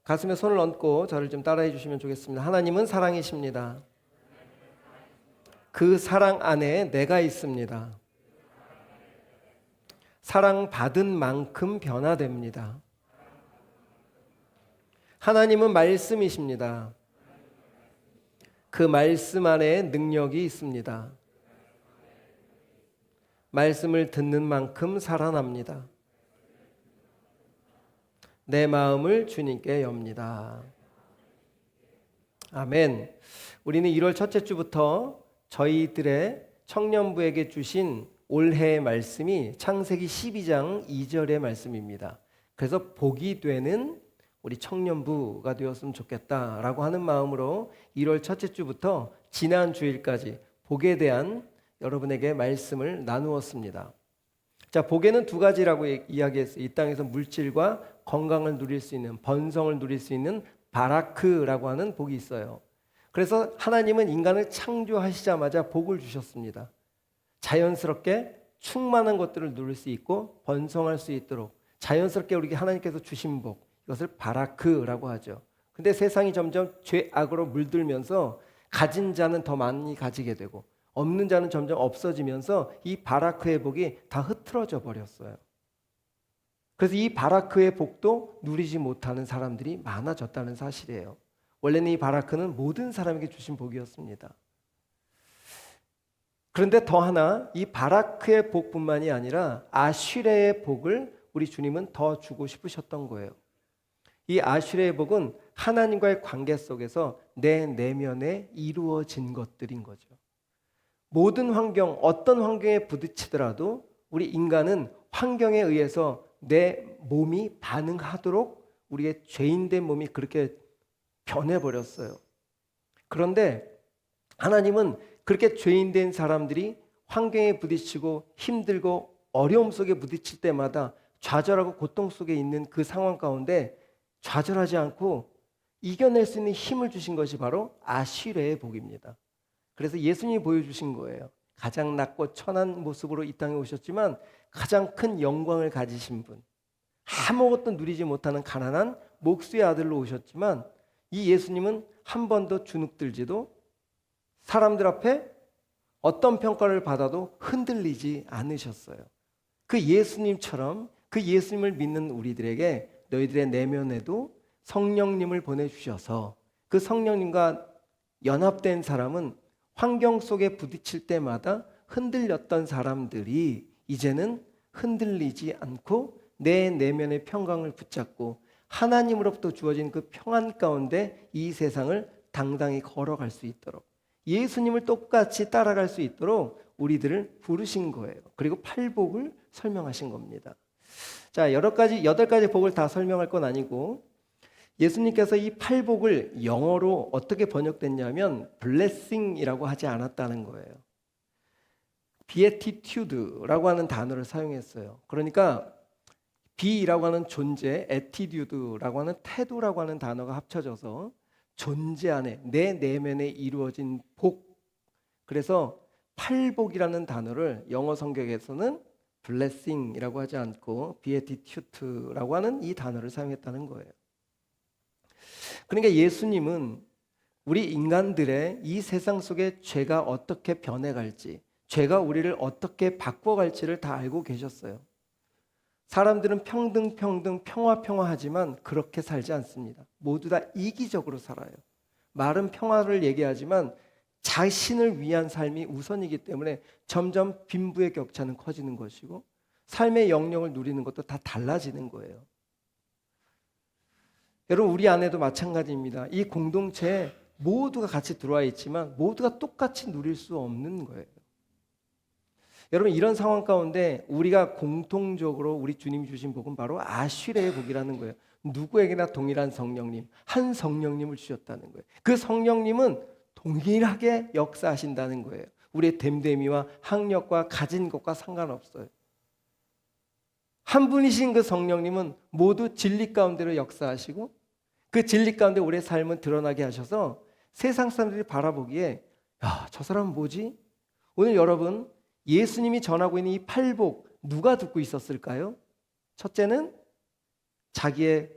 가슴에 손을 얹고 저를 좀 따라해 주시면 좋겠습니다. 하나님은 사랑이십니다. 그 사랑 안에 내가 있습니다. 사랑받은 만큼 변화됩니다. 하나님은 말씀이십니다. 그 말씀 안에 능력이 있습니다. 말씀을 듣는 만큼 살아납니다. 내 마음을 주님께 엽니다. 아멘. 우리는 1월 첫째 주부터 저희들의 청년부에게 주신 올해의 말씀이 창세기 12장 2절의 말씀입니다. 그래서 복이 되는 우리 청년부가 되었으면 좋겠다라고 하는 마음으로 1월 첫째 주부터 지난 주일까지 복에 대한 여러분에게 말씀을 나누었습니다. 자, 복에는 두 가지라고 이야기했어요. 이 땅에서 물질과 건강을 누릴 수 있는, 번성을 누릴 수 있는 바라크라고 하는 복이 있어요. 그래서 하나님은 인간을 창조하시자마자 복을 주셨습니다. 자연스럽게 충만한 것들을 누릴 수 있고 번성할 수 있도록 자연스럽게 우리에게 하나님께서 주신 복, 이것을 바라크라고 하죠. 근데 세상이 점점 죄악으로 물들면서 가진 자는 더 많이 가지게 되고 없는 자는 점점 없어지면서 이 바라크의 복이 다 흐트러져 버렸어요. 그래서 이 바라크의 복도 누리지 못하는 사람들이 많아졌다는 사실이에요. 원래는 이 바라크는 모든 사람에게 주신 복이었습니다. 그런데 더 하나 이 바라크의 복뿐만이 아니라 아슈레의 복을 우리 주님은 더 주고 싶으셨던 거예요. 이 아슈레의 복은 하나님과의 관계 속에서 내 내면에 이루어진 것들인 거죠. 모든 환경, 어떤 환경에 부딪히더라도 우리 인간은 환경에 의해서 내 몸이 반응하도록 우리의 죄인된 몸이 그렇게 변해버렸어요. 그런데 하나님은 그렇게 죄인된 사람들이 환경에 부딪히고 힘들고 어려움 속에 부딪힐 때마다 좌절하고 고통 속에 있는 그 상황 가운데 좌절하지 않고 이겨낼 수 있는 힘을 주신 것이 바로 아슈레의 복입니다. 그래서 예수님이 보여주신 거예요. 가장 낮고 천한 모습으로 이 땅에 오셨지만 가장 큰 영광을 가지신 분, 아무것도 누리지 못하는 가난한 목수의 아들로 오셨지만 이 예수님은 한 번도 주눅들지도 사람들 앞에 어떤 평가를 받아도 흔들리지 않으셨어요. 그 예수님처럼 그 예수님을 믿는 우리들에게 너희들의 내면에도 성령님을 보내주셔서 그 성령님과 연합된 사람은 환경 속에 부딪힐 때마다 흔들렸던 사람들이 이제는 흔들리지 않고 내 내면의 평강을 붙잡고 하나님으로부터 주어진 그 평안 가운데 이 세상을 당당히 걸어갈 수 있도록 예수님을 똑같이 따라갈 수 있도록 우리들을 부르신 거예요. 그리고 팔복을 설명하신 겁니다. 자, 8가지 복을 다 설명할 건 아니고 예수님께서 이 팔복을 영어로 어떻게 번역됐냐면 blessing이라고 하지 않았다는 거예요. beatitude라고 하는 단어를 사용했어요. 그러니까 be라고 하는 존재, attitude라고 하는 태도라고 하는 단어가 합쳐져서 존재 안에 내 내면에 이루어진 복. 그래서 팔복이라는 단어를 영어 성경에서는 blessing이라고 하지 않고 beatitude라고 하는 이 단어를 사용했다는 거예요. 그러니까 예수님은 우리 인간들의 이 세상 속에 죄가 어떻게 변해갈지, 죄가 우리를 어떻게 바꿔갈지를 다 알고 계셨어요. 사람들은 평등, 평화하지만 그렇게 살지 않습니다. 모두 다 이기적으로 살아요. 말은 평화를 얘기하지만 자신을 위한 삶이 우선이기 때문에 점점 빈부의 격차는 커지는 것이고 삶의 영역을 누리는 것도 다 달라지는 거예요. 여러분, 우리 안에도 마찬가지입니다. 이 공동체에 모두가 같이 들어와 있지만 모두가 똑같이 누릴 수 없는 거예요. 여러분, 이런 상황 가운데 우리가 공통적으로 우리 주님이 주신 복은 바로 아슈레의 복이라는 거예요. 누구에게나 동일한 성령님, 한 성령님을 주셨다는 거예요. 그 성령님은 동일하게 역사하신다는 거예요. 우리의 됨됨이와 학력과 가진 것과 상관없어요. 한 분이신 그 성령님은 모두 진리 가운데로 역사하시고 그 진리 가운데 우리의 삶은 드러나게 하셔서 세상 사람들이 바라보기에 야, 저 사람은 뭐지? 오늘 여러분 예수님이 전하고 있는 이 팔복 누가 듣고 있었을까요? 첫째는 자기의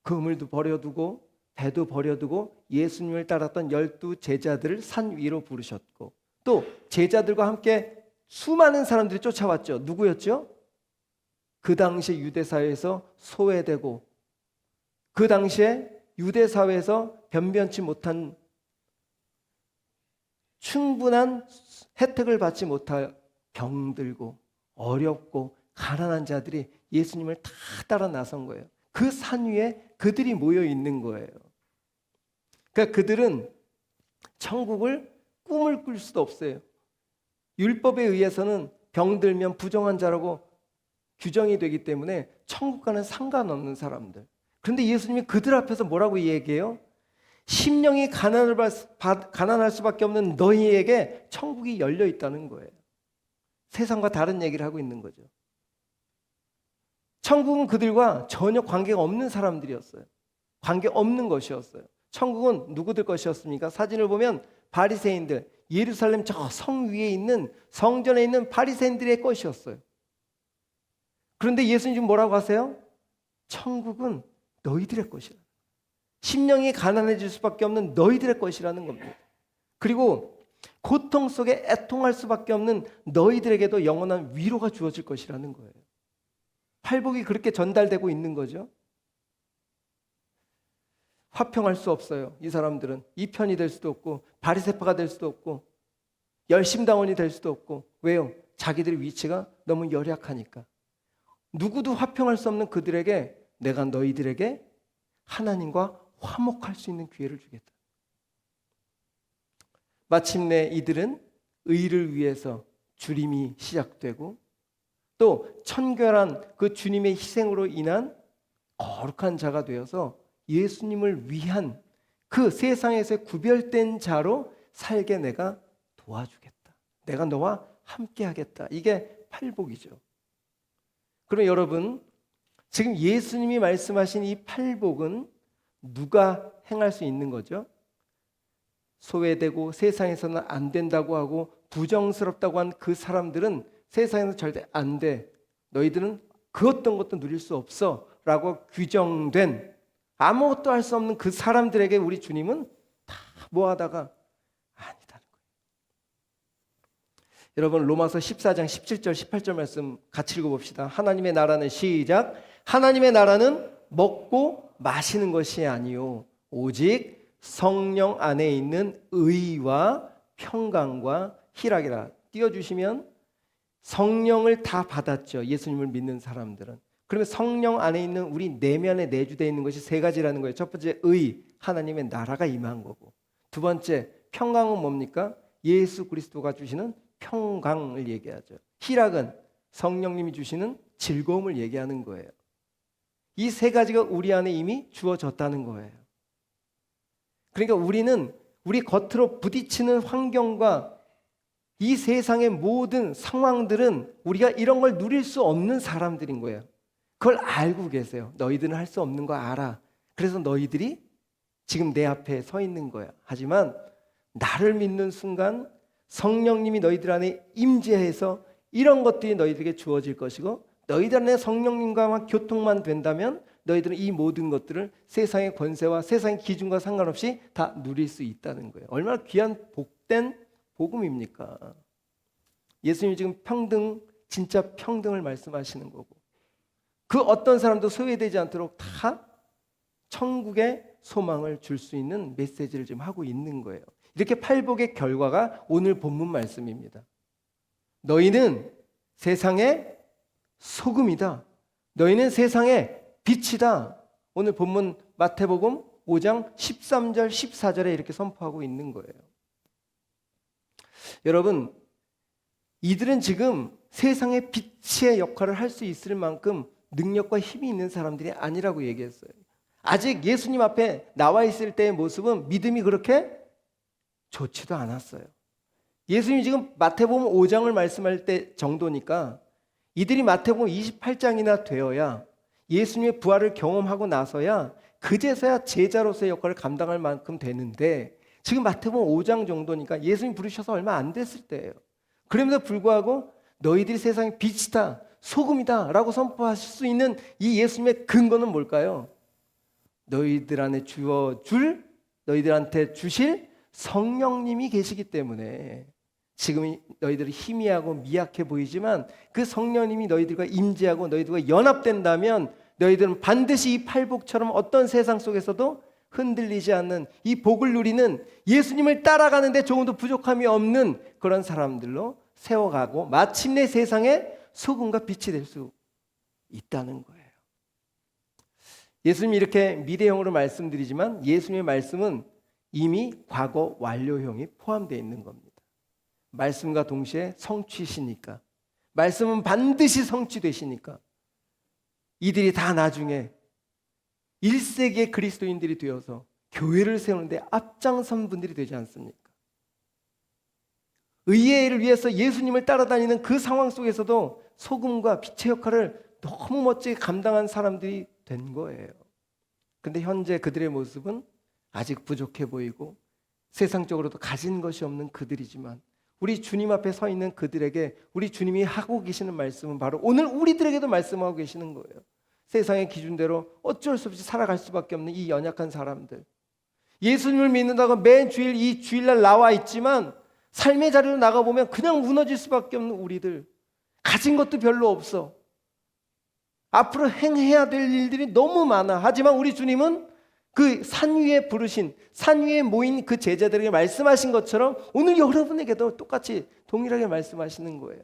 그물도 버려두고 배도 버려두고 예수님을 따랐던 12 제자들을 산 위로 부르셨고, 또 제자들과 함께 수많은 사람들이 쫓아왔죠. 누구였죠? 그 당시 유대 사회에서 소외되고, 그 당시에 유대 사회에서 변변치 못한, 충분한 혜택을 받지 못할 병들고 어렵고 가난한 자들이 예수님을 다 따라 나선 거예요. 그 산 위에 그들이 모여 있는 거예요. 그러니까 그들은 천국을 꿈을 꿀 수도 없어요. 율법에 의해서는 병들면 부정한 자라고 규정이 되기 때문에 천국과는 상관없는 사람들. 그런데 예수님이 그들 앞에서 뭐라고 얘기해요? 심령이 가난할 수밖에 없는 너희에게 천국이 열려 있다는 거예요. 세상과 다른 얘기를 하고 있는 거죠. 천국은 그들과 전혀 관계가 없는 사람들이었어요. 관계 없는 것이었어요. 천국은 누구들 것이었습니까? 사진을 보면 바리새인들, 예루살렘 저 성 위에 있는 성전에 있는 바리새인들의 것이었어요. 그런데 예수님 지금 뭐라고 하세요? 천국은 너희들의 것이라. 심령이 가난해질 수밖에 없는 너희들의 것이라는 겁니다. 그리고 고통 속에 애통할 수밖에 없는 너희들에게도 영원한 위로가 주어질 것이라는 거예요. 팔복이 그렇게 전달되고 있는 거죠. 화평할 수 없어요. 이 사람들은 이편이 될 수도 없고 바리새파가 될 수도 없고 열심당원이 될 수도 없고. 왜요? 자기들의 위치가 너무 열약하니까. 누구도 화평할 수 없는 그들에게 내가 너희들에게 하나님과 화목할 수 있는 기회를 주겠다. 마침내 이들은 의를 위해서 주림이 시작되고, 또 청결한 그 주님의 희생으로 인한 거룩한 자가 되어서 예수님을 위한 그 세상에서 구별된 자로 살게 내가 도와주겠다. 내가 너와 함께 하겠다. 이게 팔복이죠. 그럼 여러분, 지금 예수님이 말씀하신 이 팔복은 누가 행할 수 있는 거죠? 소외되고 세상에서는 안 된다고 하고 부정스럽다고 한 그 사람들은 세상에서 절대 안 돼. 너희들은 그 어떤 것도 누릴 수 없어 라고 규정된, 아무것도 할 수 없는 그 사람들에게 우리 주님은 다 뭐하다가 아니다는 거예요. 여러분, 로마서 14장 17절 18절 말씀 같이 읽어봅시다. 하나님의 나라는 시작. 하나님의 나라는 먹고 마시는 것이 아니요 오직 성령 안에 있는 의와 평강과 희락이라. 띄워주시면, 성령을 다 받았죠. 예수님을 믿는 사람들은. 그러면 성령 안에 있는 우리 내면에 내주되어 있는 것이 세 가지라는 거예요. 첫 번째 의, 하나님의 나라가 임한 거고. 두 번째 평강은 뭡니까? 예수 그리스도가 주시는 평강을 얘기하죠. 희락은 성령님이 주시는 즐거움을 얘기하는 거예요. 이 세 가지가 우리 안에 이미 주어졌다는 거예요. 그러니까 우리는 우리 겉으로 부딪히는 환경과 이 세상의 모든 상황들은 우리가 이런 걸 누릴 수 없는 사람들인 거예요. 그걸 알고 계세요. 너희들은 할 수 없는 거 알아. 그래서 너희들이 지금 내 앞에 서 있는 거야. 하지만 나를 믿는 순간 성령님이 너희들 안에 임재해서 이런 것들이 너희들에게 주어질 것이고, 너희들 안에 성령님과만 교통만 된다면 너희들은 이 모든 것들을 세상의 권세와 세상의 기준과 상관없이 다 누릴 수 있다는 거예요. 얼마나 귀한 복된 복음입니까? 예수님이 지금 평등, 진짜 평등을 말씀하시는 거고, 그 어떤 사람도 소외되지 않도록 다 천국의 소망을 줄 수 있는 메시지를 지금 하고 있는 거예요. 이렇게 팔복의 결과가 오늘 본문 말씀입니다. 너희는 세상의 소금이다. 너희는 세상의 빛이다. 오늘 본문 마태복음 5장 13절 14절에 이렇게 선포하고 있는 거예요. 여러분, 이들은 지금 세상의 빛의 역할을 할 수 있을 만큼 능력과 힘이 있는 사람들이 아니라고 얘기했어요. 아직 예수님 앞에 나와 있을 때의 모습은 믿음이 그렇게 좋지도 않았어요. 예수님이 지금 마태복음 5장을 말씀할 때 정도니까 이들이 마태복음 28장이나 되어야, 예수님의 부활을 경험하고 나서야 그제서야 제자로서의 역할을 감당할 만큼 되는데, 지금 마태복음 5장 정도니까 예수님 부르셔서 얼마 안 됐을 때예요. 그럼에도 불구하고 너희들이 세상의 빛이다, 소금이다 라고 선포하실 수 있는 이 예수님의 근거는 뭘까요? 너희들 안에 너희들한테 주실 성령님이 계시기 때문에 지금 너희들이 희미하고 미약해 보이지만 그 성령님이 너희들과 임재하고 너희들과 연합된다면 너희들은 반드시 이 팔복처럼 어떤 세상 속에서도 흔들리지 않는 이 복을 누리는 예수님을 따라가는데 조금도 부족함이 없는 그런 사람들로 세워가고 마침내 세상에 소금과 빛이 될 수 있다는 거예요. 예수님이 이렇게 미래형으로 말씀드리지만 예수님의 말씀은 이미 과거 완료형이 포함되어 있는 겁니다. 말씀과 동시에 성취시니까, 말씀은 반드시 성취되시니까 이들이 다 나중에 1세기의 그리스도인들이 되어서 교회를 세우는데 앞장선 분들이 되지 않습니까? 의의 일을 위해서 예수님을 따라다니는 그 상황 속에서도 소금과 빛의 역할을 너무 멋지게 감당한 사람들이 된 거예요. 근데 현재 그들의 모습은 아직 부족해 보이고 세상적으로도 가진 것이 없는 그들이지만 우리 주님 앞에 서 있는 그들에게 우리 주님이 하고 계시는 말씀은 바로 오늘 우리들에게도 말씀하고 계시는 거예요. 세상의 기준대로 어쩔 수 없이 살아갈 수밖에 없는 이 연약한 사람들, 예수님을 믿는다고 매 주일 이 주일날 나와 있지만 삶의 자리로 나가보면 그냥 무너질 수밖에 없는 우리들, 가진 것도 별로 없어. 앞으로 행해야 될 일들이 너무 많아. 하지만 우리 주님은 그 산 위에 부르신, 산 위에 모인 그 제자들에게 말씀하신 것처럼 오늘 여러분에게도 똑같이 동일하게 말씀하시는 거예요.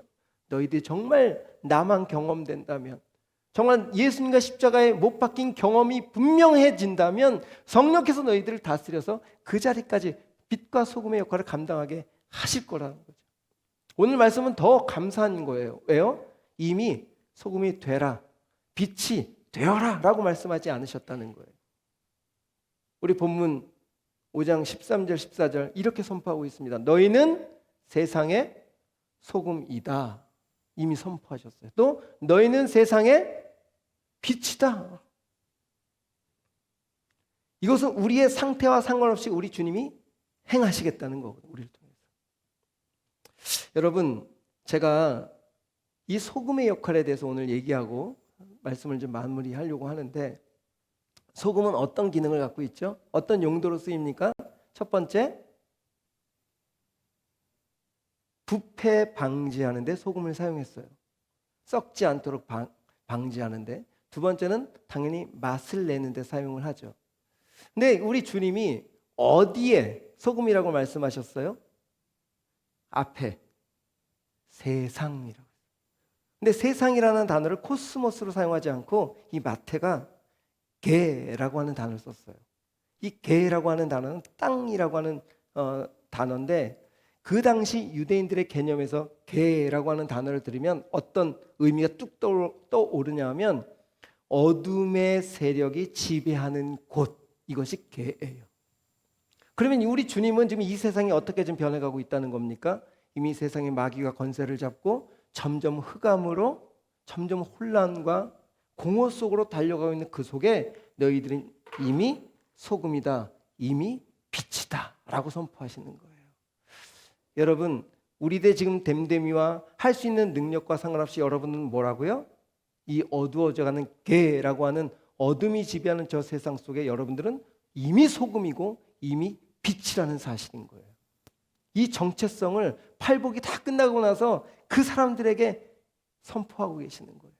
너희들이 정말 나만 경험된다면, 정말 예수님과 십자가에 못 박힌 경험이 분명해진다면 성령께서 너희들을 다스려서 그 자리까지 빛과 소금의 역할을 감당하게 하실 거라는 거죠. 오늘 말씀은 더 감사한 거예요. 왜요? 이미 소금이 되라, 빛이 되어라 라고 말씀하지 않으셨다는 거예요. 우리 본문 5장 13절 14절 이렇게 선포하고 있습니다. 너희는 세상의 소금이다. 이미 선포하셨어요. 또 너희는 세상의 빛이다. 이것은 우리의 상태와 상관없이 우리 주님이 행하시겠다는 거거든요. 우리를 통해서. 여러분, 제가 이 소금의 역할에 대해서 오늘 얘기하고 말씀을 좀 마무리하려고 하는데, 소금은 어떤 기능을 갖고 있죠? 어떤 용도로 쓰입니까? 첫 번째, 부패 방지하는데 소금을 사용했어요. 썩지 않도록 방지하는데. 두 번째는 당연히 맛을 내는데 사용을 하죠. 근데 우리 주님이 어디에 소금이라고 말씀하셨어요? 앞에 세상이라고. 근데 세상이라는 단어를 코스모스로 사용하지 않고 이 마태가 개라고 하는 단어를 썼어요. 이 개라고 하는 단어는 땅이라고 하는 단어인데, 그 당시 유대인들의 개념에서 개라고 하는 단어를 들으면 어떤 의미가 뚝 떠오르냐 하면 어둠의 세력이 지배하는 곳, 이것이 개예요. 그러면 우리 주님은 지금 이 세상이 어떻게 좀 변해가고 있다는 겁니까? 이미 세상의 마귀가 권세를 잡고 점점 흑암으로, 점점 혼란과 공허 속으로 달려가고 있는 그 속에 너희들은 이미 소금이다, 이미 빛이다 라고 선포하시는 거예요. 여러분, 우리들 지금 됨됨이와 할 수 있는 능력과 상관없이 여러분은 뭐라고요? 이 어두워져가는 개라고 하는 어둠이 지배하는 저 세상 속에 여러분들은 이미 소금이고 이미 빛이라는 사실인 거예요. 이 정체성을 팔복이 다 끝나고 나서 그 사람들에게 선포하고 계시는 거예요.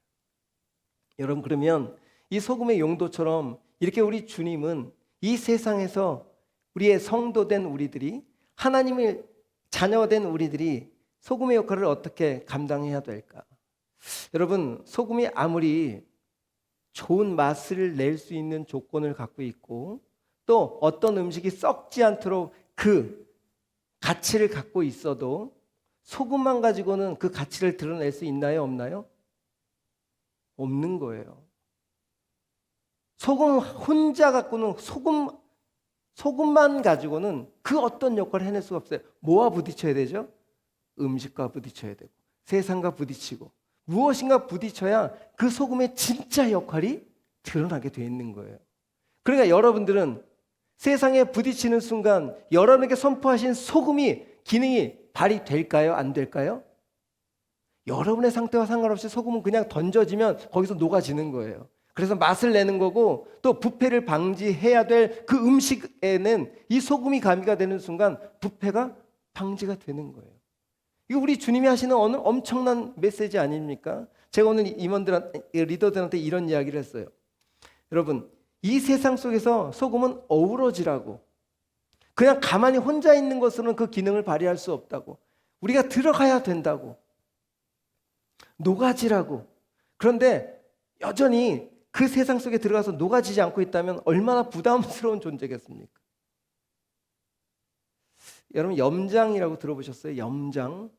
여러분, 그러면 이 소금의 용도처럼 이렇게 우리 주님은 이 세상에서 우리의 성도된 우리들이, 하나님의 자녀된 우리들이 소금의 역할을 어떻게 감당해야 될까? 여러분, 소금이 아무리 좋은 맛을 낼 수 있는 조건을 갖고 있고 또 어떤 음식이 썩지 않도록 그 가치를 갖고 있어도 소금만 가지고는 그 가치를 드러낼 수 있나요? 없나요? 없는 거예요. 소금 혼자 갖고는, 소금만 가지고는 그 어떤 역할을 해낼 수가 없어요. 뭐와 부딪혀야 되죠? 음식과 부딪혀야 되고 세상과 부딪히고 무엇인가 부딪혀야 그 소금의 진짜 역할이 드러나게 되어 있는 거예요. 그러니까 여러분들은 세상에 부딪히는 순간 여러분에게 선포하신 소금이 기능이 발휘될까요? 안 될까요? 여러분의 상태와 상관없이 소금은 그냥 던져지면 거기서 녹아지는 거예요. 그래서 맛을 내는 거고 또 부패를 방지해야 될 그 음식에는 이 소금이 가미가 되는 순간 부패가 방지가 되는 거예요. 이거 우리 주님이 하시는 오늘 엄청난 메시지 아닙니까? 제가 오늘 임원들한테, 리더들한테 이런 이야기를 했어요. 여러분, 이 세상 속에서 소금은 어우러지라고, 그냥 가만히 혼자 있는 것으로는 그 기능을 발휘할 수 없다고, 우리가 들어가야 된다고, 녹아지라고. 그런데 여전히 그 세상 속에 들어가서 녹아지지 않고 있다면 얼마나 부담스러운 존재겠습니까? 여러분, 염장이라고 들어보셨어요? 염장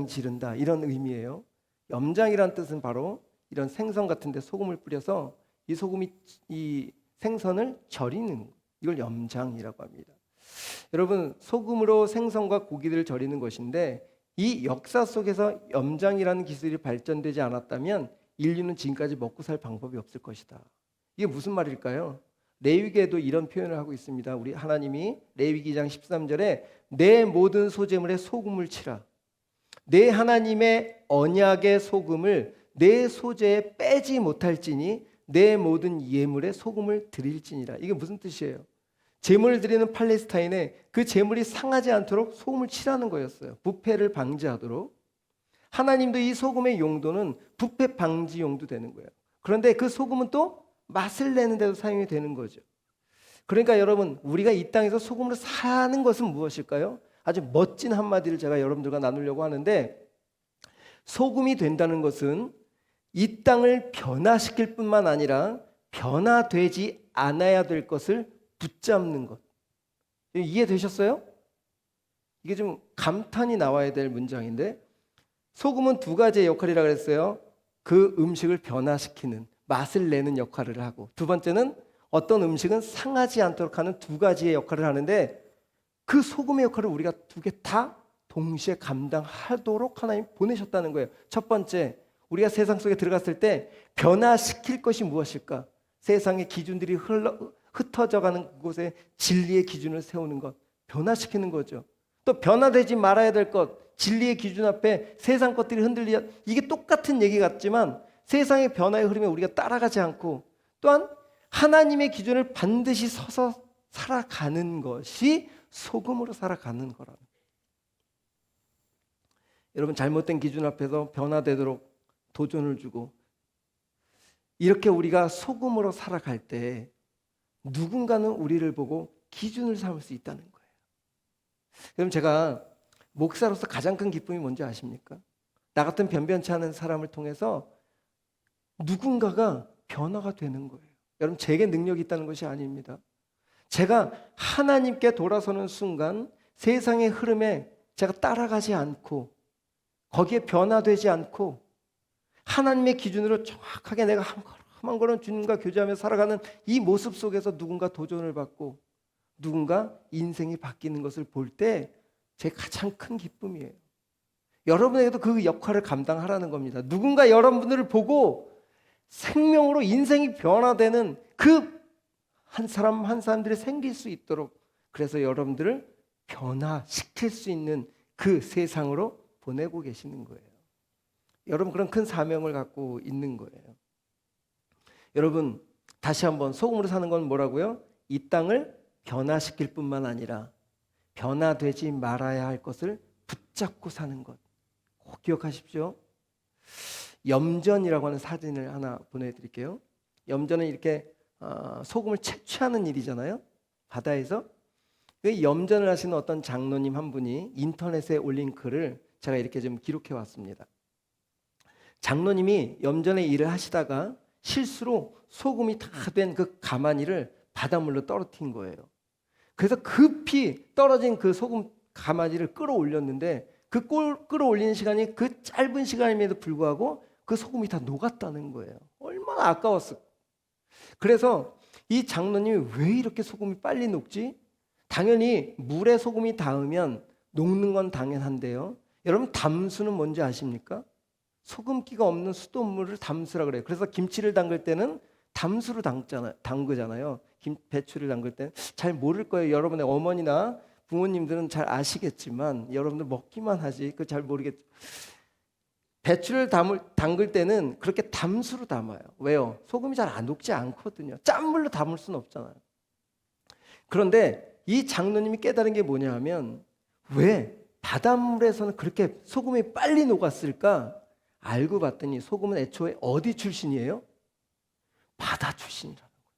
지른다, 이런 의미예요. 염장이란 뜻은 바로 이런 생선 같은 데 소금을 뿌려서 이 소금이 이 생선을 절이는, 이걸 염장이라고 합니다. 여러분, 소금으로 생선과 고기를 절이는 것인데 이 역사 속에서 염장이라는 기술이 발전되지 않았다면 인류는 지금까지 먹고 살 방법이 없을 것이다. 이게 무슨 말일까요? 레위기에도 이런 표현을 하고 있습니다. 우리 하나님이 레위기 2장 13절에 내 모든 소재물에 소금을 치라. 내 하나님의 언약의 소금을 내 소재에 빼지 못할지니 내 모든 예물에 소금을 드릴지니라. 이게 무슨 뜻이에요? 제물을 드리는 팔레스타인에 그 제물이 상하지 않도록 소금을 치라는 거였어요. 부패를 방지하도록. 하나님도 이 소금의 용도는 부패 방지 용도 되는 거예요. 그런데 그 소금은 또 맛을 내는 데도 사용이 되는 거죠. 그러니까 여러분, 우리가 이 땅에서 소금으로 사는 것은 무엇일까요? 아주 멋진 한마디를 제가 여러분들과 나누려고 하는데, 소금이 된다는 것은 이 땅을 변화시킬 뿐만 아니라 변화되지 않아야 될 것을 붙잡는 것. 이해되셨어요? 이게 좀 감탄이 나와야 될 문장인데, 소금은 두 가지의 역할이라고 했어요. 그 음식을 변화시키는, 맛을 내는 역할을 하고, 두 번째는 어떤 음식은 상하지 않도록 하는 두 가지의 역할을 하는데, 그 소금의 역할을 우리가 두 개 다 동시에 감당하도록 하나님 보내셨다는 거예요. 첫 번째, 우리가 세상 속에 들어갔을 때 변화시킬 것이 무엇일까? 세상의 기준들이 흩어져가는 곳에 진리의 기준을 세우는 것, 변화시키는 거죠. 또 변화되지 말아야 될 것, 진리의 기준 앞에 세상 것들이 흔들리자, 이게 똑같은 얘기 같지만 세상의 변화의 흐름에 우리가 따라가지 않고, 또한 하나님의 기준을 반드시 서서 살아가는 것이 소금으로 살아가는 거라는 거예요. 여러분, 잘못된 기준 앞에서 변화되도록 도전을 주고, 이렇게 우리가 소금으로 살아갈 때 누군가는 우리를 보고 기준을 삼을 수 있다는 거예요. 그럼 제가 목사로서 가장 큰 기쁨이 뭔지 아십니까? 나 같은 변변치 않은 사람을 통해서 누군가가 변화가 되는 거예요. 여러분, 제게 능력이 있다는 것이 아닙니다. 제가 하나님께 돌아서는 순간 세상의 흐름에 제가 따라가지 않고, 거기에 변화되지 않고, 하나님의 기준으로 정확하게 내가 한 걸음 한 걸음 주님과 교제하며 살아가는 이 모습 속에서 누군가 도전을 받고 누군가 인생이 바뀌는 것을 볼 때 제 가장 큰 기쁨이에요. 여러분에게도 그 역할을 감당하라는 겁니다. 누군가 여러분들을 보고 생명으로 인생이 변화되는 그 한 사람 한 사람들이 생길 수 있도록, 그래서 여러분들을 변화시킬 수 있는 그 세상으로 보내고 계시는 거예요. 여러분, 그런 큰 사명을 갖고 있는 거예요. 여러분, 다시 한번, 소금으로 사는 건 뭐라고요? 이 땅을 변화시킬 뿐만 아니라 변화되지 말아야 할 것을 붙잡고 사는 것, 꼭 기억하십시오. 염전이라고 하는 사진을 하나 보내드릴게요. 염전은 이렇게 소금을 채취하는 일이잖아요, 바다에서. 그 염전을 하시는 어떤 장로님 한 분이 인터넷에 올린 글을 제가 이렇게 좀 기록해 왔습니다. 장로님이 염전의 일을 하시다가 실수로 소금이 다 된 그 가마니를 바닷물로 떨어뜨린 거예요. 그래서 급히 떨어진 그 소금 가마니를 끌어올렸는데, 그 끌어올리는 시간이 그 짧은 시간임에도 불구하고 그 소금이 다 녹았다는 거예요. 얼마나 아까웠을까. 그래서 이 장로님이 왜 이렇게 소금이 빨리 녹지? 당연히 물에 소금이 닿으면 녹는 건 당연한데요, 여러분, 담수는 뭔지 아십니까? 소금기가 없는 수돗물을 담수라 그래요. 그래서 김치를 담글 때는 담수로 담그잖아요. 배추를 담글 때는. 잘 모를 거예요. 여러분의 어머니나 부모님들은 잘 아시겠지만 여러분들 먹기만 하지 그 잘 모르겠죠. 배추를 담글 때는 그렇게 담수로 담아요. 왜요? 소금이 잘 안 녹지 않거든요. 짠물로 담을 수는 없잖아요. 그런데 이 장로님이 깨달은 게 뭐냐 하면 왜 바닷물에서는 그렇게 소금이 빨리 녹았을까? 알고 봤더니 소금은 애초에 어디 출신이에요? 바다 출신이라는 거예요.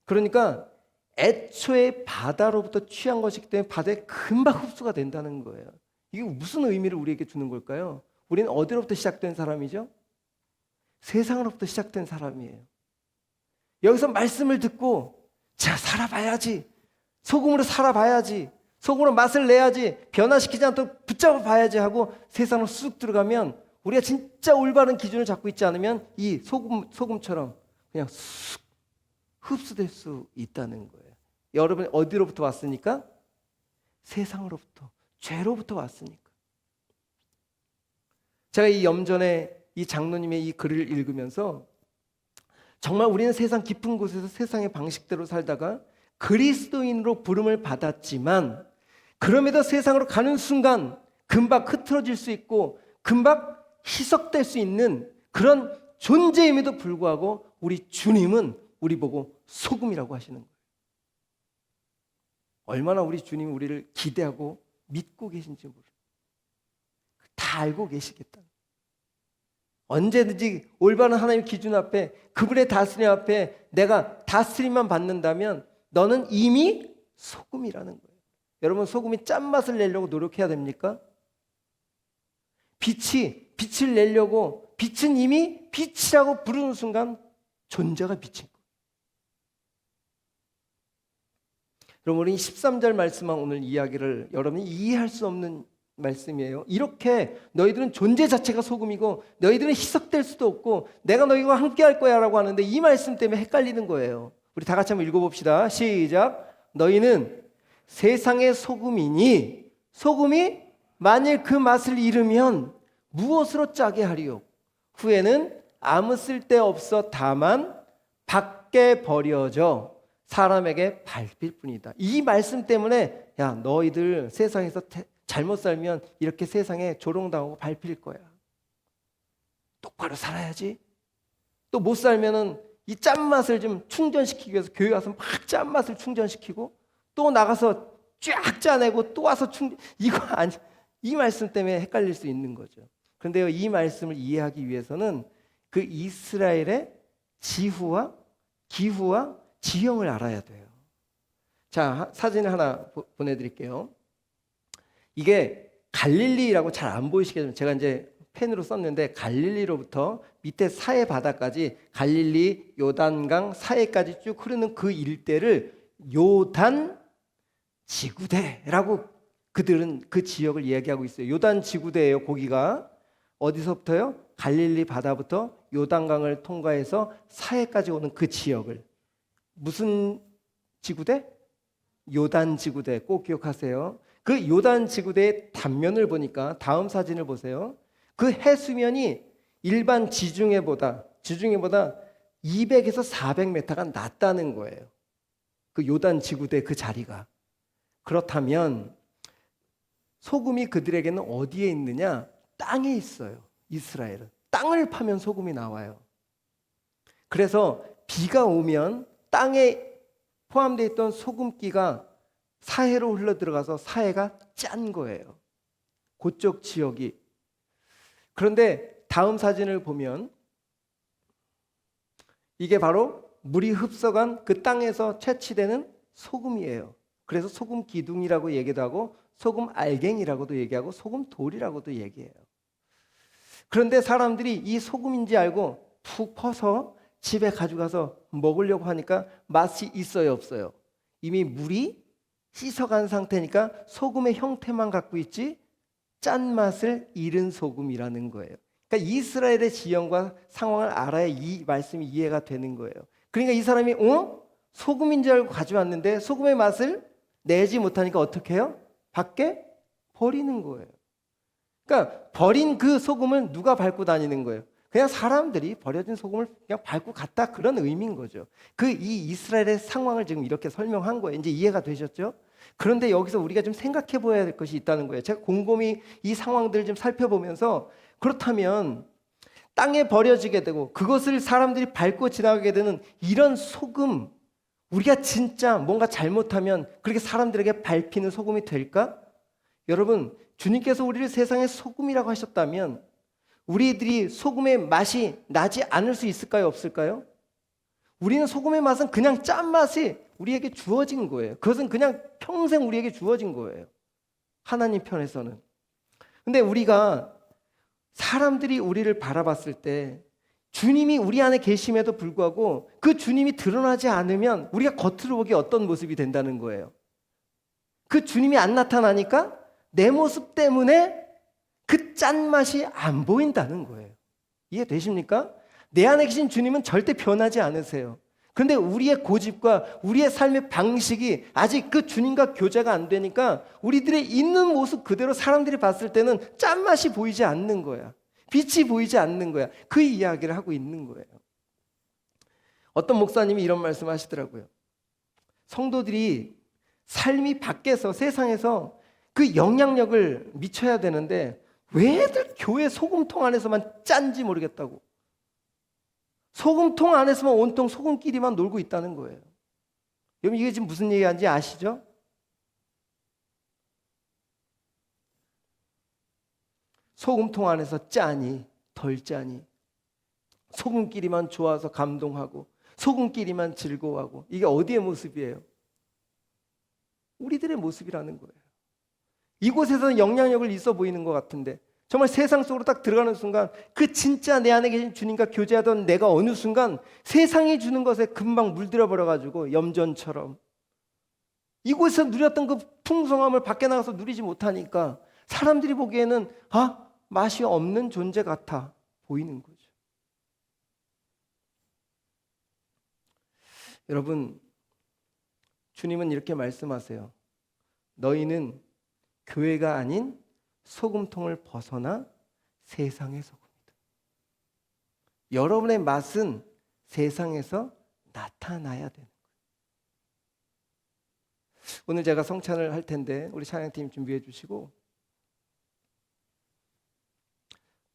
그러니까 애초에 바다로부터 취한 것이기 때문에 바다에 금방 흡수가 된다는 거예요. 이게 무슨 의미를 우리에게 주는 걸까요? 우리는 어디로부터 시작된 사람이죠? 세상으로부터 시작된 사람이에요. 여기서 말씀을 듣고 자, 살아봐야지. 소금으로 살아봐야지. 소금으로 맛을 내야지. 변화시키지 않도록 붙잡아 봐야지 하고 세상으로 쑥 들어가면 우리가 진짜 올바른 기준을 잡고 있지 않으면 이 소금처럼 그냥 쑥 흡수될 수 있다는 거예요. 여러분 어디로부터 왔으니까? 세상으로부터, 죄로부터 왔으니까. 제가 이 염전에 이 장로님의 이 글을 읽으면서 정말 우리는 세상 깊은 곳에서 세상의 방식대로 살다가 그리스도인으로 부름을 받았지만 그럼에도 세상으로 가는 순간 금방 흐트러질 수 있고 금방 희석될 수 있는 그런 존재임에도 불구하고 우리 주님은 우리 보고 소금이라고 하시는 거예요. 얼마나 우리 주님이 우리를 기대하고 믿고 계신지 모르겠어요. 다 알고 계시겠다. 언제든지 올바른 하나님 기준 앞에 그분의 다스림 앞에 내가 다스림만 받는다면 너는 이미 소금이라는 거예요. 여러분 소금이 짠맛을 내려고 노력해야 됩니까? 빛을 내려고 빛은 이미 빛이라고 부르는 순간 존재가 빛인 거예요. 그럼 우리 13절 말씀만 오늘 이야기를 여러분이 이해할 수 없는 말씀이에요. 이렇게 너희들은 존재 자체가 소금이고 너희들은 희석될 수도 없고 내가 너희와 함께 할 거야 라고 하는데 이 말씀 때문에 헷갈리는 거예요. 우리 다 같이 한번 읽어봅시다. 시작. 너희는 세상의 소금이니 소금이 만일 그 맛을 잃으면 무엇으로 짜게 하리요? 후에는 아무 쓸데없어 다만 밖에 버려져 사람에게 밟힐 뿐이다. 이 말씀 때문에 야 너희들 세상에서 잘못 살면 이렇게 세상에 조롱당하고 밟힐 거야. 똑바로 살아야지. 또 못 살면은 이 짠맛을 좀 충전시키기 위해서 교회 와서 막 짠맛을 충전시키고 또 나가서 쫙 짜내고 또 와서 이거 아니 이 말씀 때문에 헷갈릴 수 있는 거죠. 그런데요 이 말씀을 이해하기 위해서는 그 이스라엘의 지후와 기후와 지형을 알아야 돼요. 자 사진을 하나 보내드릴게요. 이게 갈릴리라고 잘 안 보이시겠지만 제가 이제 펜으로 썼는데 갈릴리로부터 밑에 사해 바다까지 갈릴리 요단강 사해까지 쭉 흐르는 그 일대를 요단 지구대라고 그들은 그 지역을 이야기하고 있어요. 요단 지구대예요. 거기가 어디서부터요? 갈릴리 바다부터 요단강을 통과해서 사해까지 오는 그 지역을 무슨 지구대? 요단 지구대 꼭 기억하세요. 그 요단 지구대의 단면을 보니까 다음 사진을 보세요. 그 해수면이 일반 지중해보다 200에서 400m가 낮다는 거예요. 그 요단 지구대 그 자리가. 그렇다면 소금이 그들에게는 어디에 있느냐? 땅에 있어요. 이스라엘은. 땅을 파면 소금이 나와요. 그래서 비가 오면 땅에 포함되어 있던 소금기가 사해로 흘러들어가서 사해가 짠 거예요. 그쪽 지역이. 그런데 다음 사진을 보면 이게 바로 물이 흡수한 그 땅에서 채취되는 소금이에요. 그래서 소금 기둥이라고 얘기도 하고 소금 알갱이라고도 얘기하고 소금 돌이라고도 얘기해요. 그런데 사람들이 이 소금인지 알고 푹 퍼서 집에 가져가서 먹으려고 하니까 맛이 있어요, 없어요? 이미 물이 씻어간 상태니까 소금의 형태만 갖고 있지 짠맛을 잃은 소금이라는 거예요. 그러니까 이스라엘의 지형과 상황을 알아야 이 말씀이 이해가 되는 거예요. 그러니까 이 사람이 소금인 줄 알고 가져왔는데 소금의 맛을 내지 못하니까 어떻게 해요? 밖에 버리는 거예요. 그러니까 버린 그 소금을 누가 밟고 다니는 거예요? 그냥 사람들이 버려진 소금을 그냥 밟고 갔다, 그런 의미인 거죠. 이 이스라엘의 상황을 지금 이렇게 설명한 거예요. 이제 이해가 되셨죠? 그런데 여기서 우리가 좀 생각해 봐야 될 것이 있다는 거예요. 제가 곰곰이 이 상황들을 좀 살펴보면서, 그렇다면 땅에 버려지게 되고 그것을 사람들이 밟고 지나가게 되는 이런 소금, 우리가 진짜 뭔가 잘못하면 그렇게 사람들에게 밟히는 소금이 될까? 여러분, 주님께서 우리를 세상의 소금이라고 하셨다면 우리들이 소금의 맛이 나지 않을 수 있을까요? 없을까요? 우리는 소금의 맛은 그냥 짠맛이 우리에게 주어진 거예요. 그것은 그냥 평생 우리에게 주어진 거예요. 하나님 편에서는. 근데 우리가, 사람들이 우리를 바라봤을 때 주님이 우리 안에 계심에도 불구하고 그 주님이 드러나지 않으면 우리가 겉으로 보기 어떤 모습이 된다는 거예요. 그 주님이 안 나타나니까 내 모습 때문에 그 짠맛이 안 보인다는 거예요. 이해되십니까? 내 안에 계신 주님은 절대 변하지 않으세요. 그런데 우리의 고집과 우리의 삶의 방식이 아직 그 주님과 교제가 안 되니까 우리들의 있는 모습 그대로 사람들이 봤을 때는 짠맛이 보이지 않는 거야. 빛이 보이지 않는 거야. 그 이야기를 하고 있는 거예요. 어떤 목사님이 이런 말씀 하시더라고요. 성도들이 삶이 밖에서, 세상에서 그 영향력을 미쳐야 되는데 왜들 교회 소금통 안에서만 짠지 모르겠다고. 소금통 안에서만 온통 소금끼리만 놀고 있다는 거예요. 여러분, 이게 지금 무슨 얘기하는지 아시죠? 소금통 안에서 짜니 덜 짜니, 소금끼리만 좋아서 감동하고 소금끼리만 즐거워하고, 이게 어디의 모습이에요? 우리들의 모습이라는 거예요. 이곳에서는 영향력을 있어 보이는 것 같은데 정말 세상 속으로 딱 들어가는 순간, 그 진짜 내 안에 계신 주님과 교제하던 내가 어느 순간 세상이 주는 것에 금방 물들어 버려가지고 염전처럼 이곳에서 누렸던 그 풍성함을 밖에 나가서 누리지 못하니까 사람들이 보기에는 맛이 없는 존재 같아 보이는 거죠. 여러분, 주님은 이렇게 말씀하세요. 너희는 교회가 아닌 소금통을 벗어나 세상의 소금이다. 여러분의 맛은 세상에서 나타나야 되는 거예요. 오늘 제가 성찬을 할 텐데 우리 찬양팀 준비해 주시고,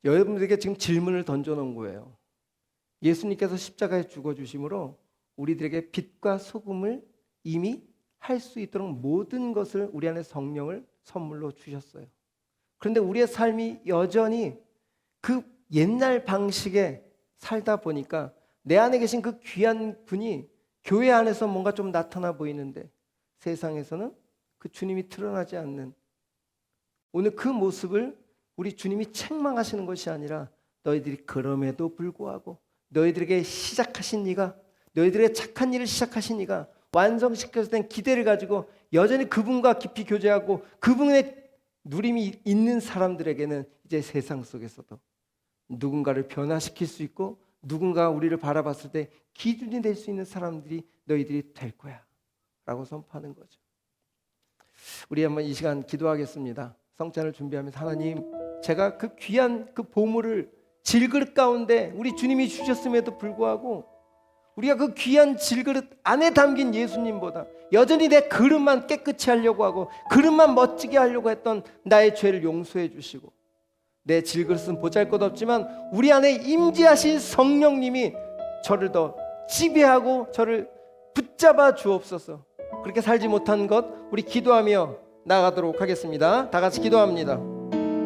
여러분들에게 지금 질문을 던져놓은 거예요. 예수님께서 십자가에 죽어주심으로 우리들에게 빛과 소금을 이미 할 수 있도록 모든 것을 우리 안에 성령을 선물로 주셨어요. 그런데 우리의 삶이 여전히 그 옛날 방식에 살다 보니까 내 안에 계신 그 귀한 분이 교회 안에서 뭔가 좀 나타나 보이는데 세상에서는 그 주님이 드러나지 않는, 오늘 그 모습을 우리 주님이 책망하시는 것이 아니라 너희들이 그럼에도 불구하고 너희들에게 시작하신 이가, 너희들의 착한 일을 시작하신 이가 완성시켰을 땐 기대를 가지고 여전히 그분과 깊이 교제하고 그분의 누림이 있는 사람들에게는 이제 세상 속에서도 누군가를 변화시킬 수 있고 누군가 우리를 바라봤을 때 기준이 될 수 있는 사람들이 너희들이 될 거야 라고 선포하는 거죠. 우리 한번 이 시간 기도하겠습니다. 성찬을 준비하면서, 하나님, 제가 그 귀한 그 보물을 질그릇 가운데 우리 주님이 주셨음에도 불구하고 우리가 그 귀한 질그릇 안에 담긴 예수님보다 여전히 내 그릇만 깨끗이 하려고 하고 그릇만 멋지게 하려고 했던 나의 죄를 용서해 주시고, 내 질그릇은 보잘것없지만 우리 안에 임재하신 성령님이 저를 더 지배하고 저를 붙잡아 주옵소서. 그렇게 살지 못한 것 우리 기도하며 나가도록 하겠습니다. 다 같이 기도합니다.